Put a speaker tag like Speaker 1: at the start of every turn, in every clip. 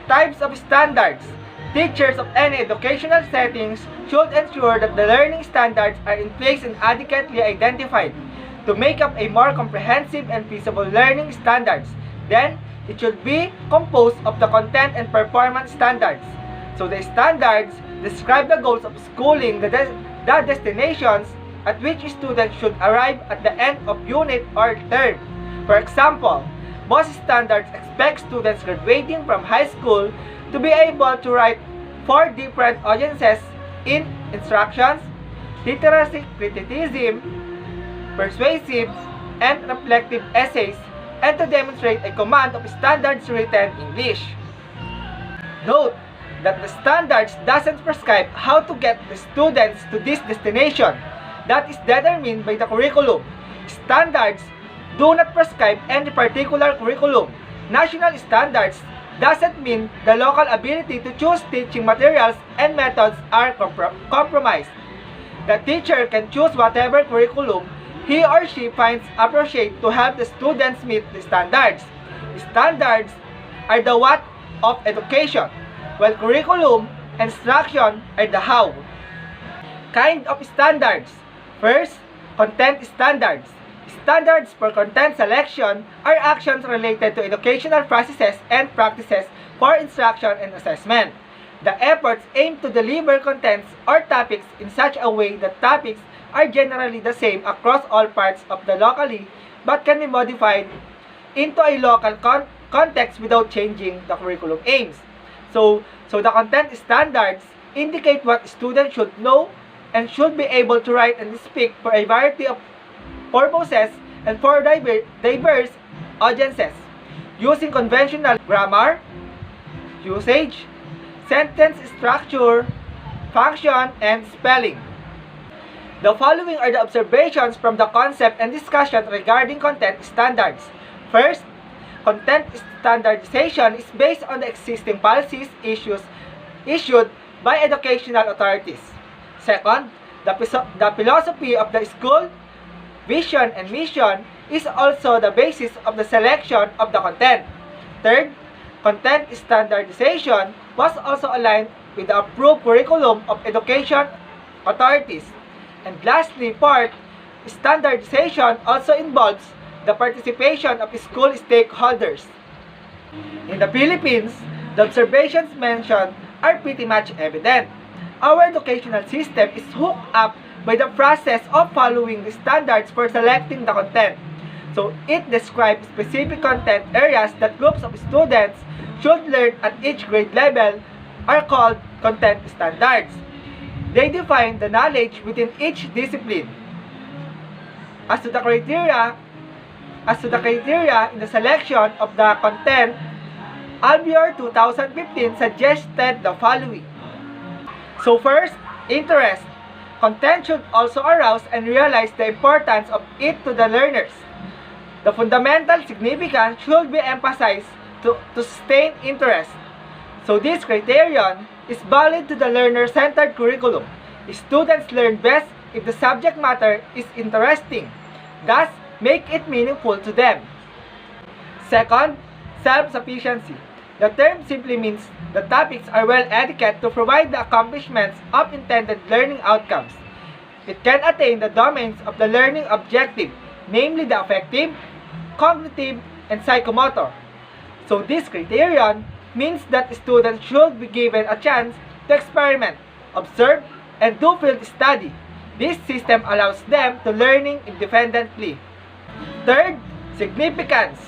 Speaker 1: Types of standards. Teachers of any educational settings should ensure that the learning standards are in place and adequately identified to make up a more comprehensive and feasible learning standards. Then, it should be composed of the content and performance standards. So the standards describe the goals of schooling, the destinations at which students should arrive at the end of unit or term. For example, most standards expect students graduating from high school to be able to write 4 different audiences in instructions, literacy criticism, persuasive, and reflective essays, and to demonstrate a command of standards written English. Note that the standards doesn't prescribe how to get the students to this destination. That is determined by the curriculum. Standards do not prescribe any particular curriculum. National standards doesn't mean the local ability to choose teaching materials and methods are compromised. The teacher can choose whatever curriculum he or she finds appropriate to help the students meet the standards. Standards are the what of education, while curriculum and instruction are the how. Kind of standards. First, content standards. Standards for content selection are actions related to educational processes and practices for instruction and assessment. The efforts aim to deliver contents or topics in such a way that topics are generally the same across all parts of the locally but can be modified into a local context without changing the curriculum aims. So the content standards indicate what students should know and should be able to write and speak for a variety of purposes and for diverse audiences, using conventional grammar, usage, sentence structure, function, and spelling. The following are the observations from the concept and discussion regarding content standards. First, content standardization is based on the existing policies issued by educational authorities. Second, the philosophy of the school, vision, and mission is also the basis of the selection of the content. Third, content standardization was also aligned with the approved curriculum of education authorities. And lastly, fourth, standardization also involves the participation of school stakeholders. In the Philippines, the observations mentioned are pretty much evident. Our educational system is hooked up by the process of following the standards for selecting the content. So it describes specific content areas that groups of students should learn at each grade level are called content standards. They define the knowledge within each discipline. As to the criteria in the selection of the content, Albior 2015 suggested the following. So first, interest. Content should also arouse and realize the importance of it to the learners. The fundamental significance should be emphasized to sustain interest. So this criterion is valid to the learner-centered curriculum. Students learn best if the subject matter is interesting, thus make it meaningful to them. Second, self-sufficiency. The term simply means the topics are well adequate to provide the accomplishments of intended learning outcomes. It can attain the domains of the learning objective, namely the affective, cognitive, and psychomotor. So this criterion means that students should be given a chance to experiment, observe, and do field study. This system allows them to learning independently. Third, significance.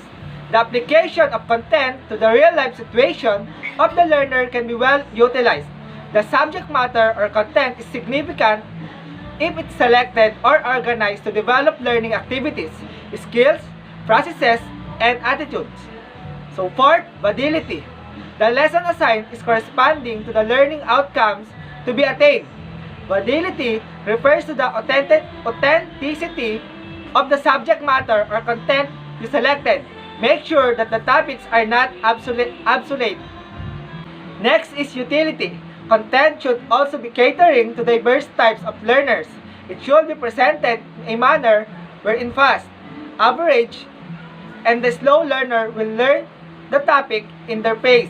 Speaker 1: The application of content to the real-life situation of the learner can be well utilized. The subject matter or content is significant if it's selected or organized to develop learning activities, skills, processes, and attitudes. So fourth, modality. The lesson assigned is corresponding to the learning outcomes to be attained. Modality refers to the authenticity of the subject matter or content you selected. Make sure that the topics are not obsolete. Next is utility. Content should also be catering to diverse types of learners. It should be presented in a manner wherein fast, average, and the slow learner will learn the topic in their pace.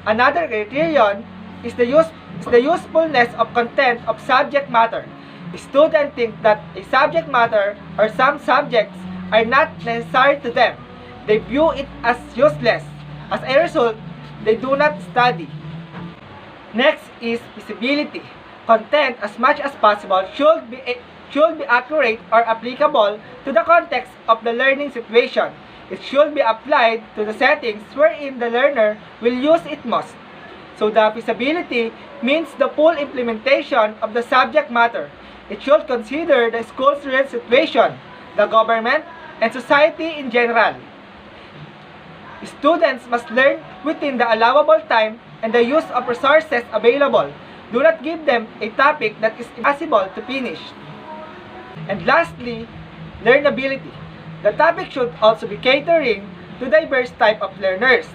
Speaker 1: Another criterion is the usefulness of content of subject matter. Students think that a subject matter or some subjects are not necessary to them. They view it as useless. As a result, they do not study. Next is feasibility. Content, as much as possible, should be accurate or applicable to the context of the learning situation. It should be applied to the settings wherein the learner will use it most. So the feasibility means the full implementation of the subject matter. It should consider the school's real situation, the government, and society in general. Students must learn within the allowable time and the use of resources available. Do not give them a topic that is impossible to finish. And lastly, learnability. The topic should also be catering to diverse type of learners.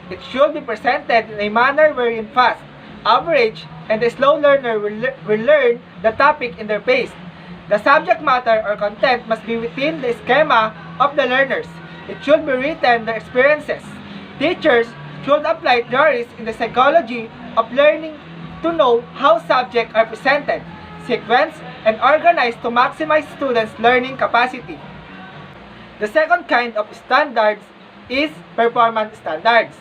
Speaker 1: It should be presented in a manner wherein fast, average, and the slow learner will learn the topic in their pace. The subject matter or content must be within the schema of the learners. It should be written their experiences. Teachers should apply theories in the psychology of learning to know how subjects are presented, sequenced, and organized to maximize students' learning capacity. The second kind of standards is performance standards.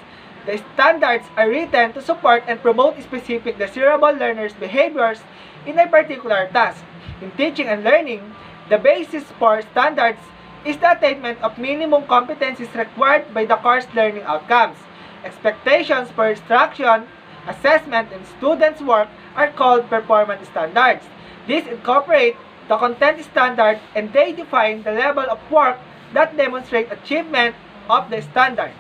Speaker 1: The standards are written to support and promote specific desirable learners' behaviors in a particular task. In teaching and learning, the basis for standards is the attainment of minimum competencies required by the course learning outcomes. Expectations for instruction, assessment, and students' work are called performance standards. These incorporate the content standard and they define the level of work that demonstrate achievement of the standards.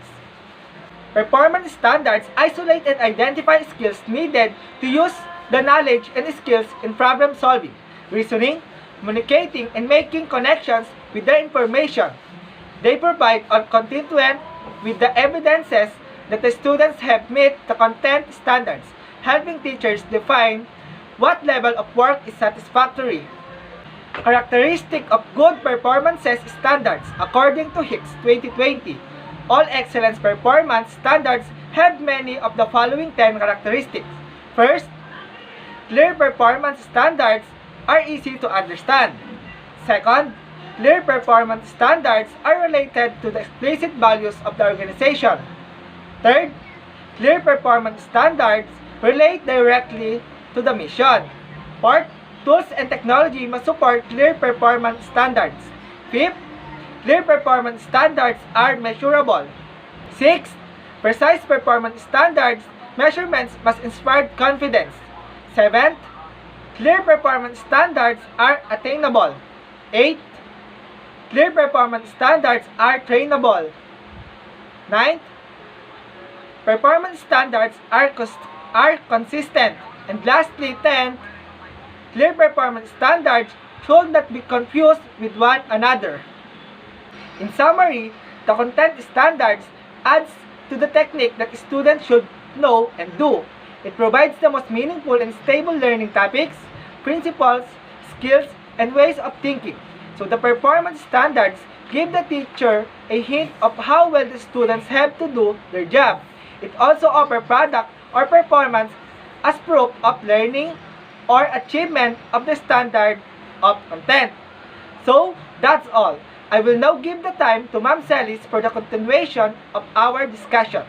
Speaker 1: Performance standards isolate and identify skills needed to use the knowledge and skills in problem solving, reasoning, communicating, and making connections with the information. They provide a constituent with the evidences that the students have met the content standards, helping teachers define what level of work is satisfactory. Characteristic of good performances standards according to Hicks 2020. All excellence performance standards have many of the following 10 characteristics. First, clear performance standards are easy to understand. Second, clear performance standards are related to the explicit values of the organization. Third, clear performance standards relate directly to the mission. Fourth, tools and technology must support clear performance standards. Fifth, clear performance standards are measurable. Sixth, precise performance standards measurements must inspire confidence. Seventh, clear performance standards are attainable. Eighth, clear performance standards are trainable. Ninth, performance standards are consistent. And lastly, 10th, clear performance standards should not be confused with one another. In summary, the content standards adds to the technique that students should know and do. It provides the most meaningful and stable learning topics, principles, skills, and ways of thinking. So the performance standards give the teacher a hint of how well the students have to do their job. It also offers product or performance as proof of learning or achievement of the standard of content. So, that's all. I will now give the time to Ma'am Celis for the continuation of our discussion.